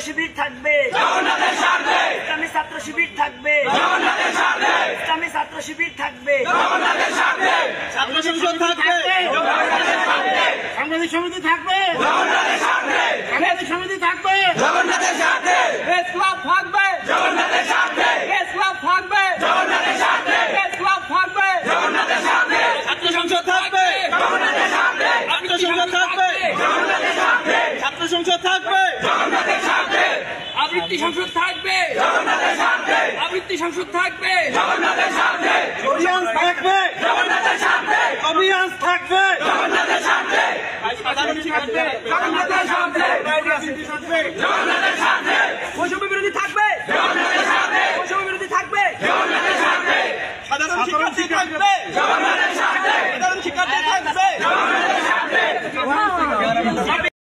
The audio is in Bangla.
শিবির থাকবে, ইসলামী ছাত্র শিবির থাকবে, ইসলামী ছাত্র শিবির থাকবে, ছাত্র সংসদ থাকবে, সাংবাদিক সমিতি থাকবে, সাংবাদিক সমিতি থাকবে, প্রেস ক্লাব থাকবে, প্রেস ক্লাব থাকবে, প্রেস ক্লাব থাকবে, ছাত্র সংসদ থাকবে, ছাত্র সংসদ থাকবে, ছাত্র সংসদ থাকবে, আবৃত্তি সংসদ থাকবে, আবৃত্তি সংসদ থাকবে, অভিযান থাকবে, অভিযান থাকবে, বৈষম্য বিরোধী থাকবে, বৈষম্য বিরোধী থাকবে, সাধারণ শিক্ষার্থী থাকবে, সাধারণ শিক্ষার্থী থাকবে।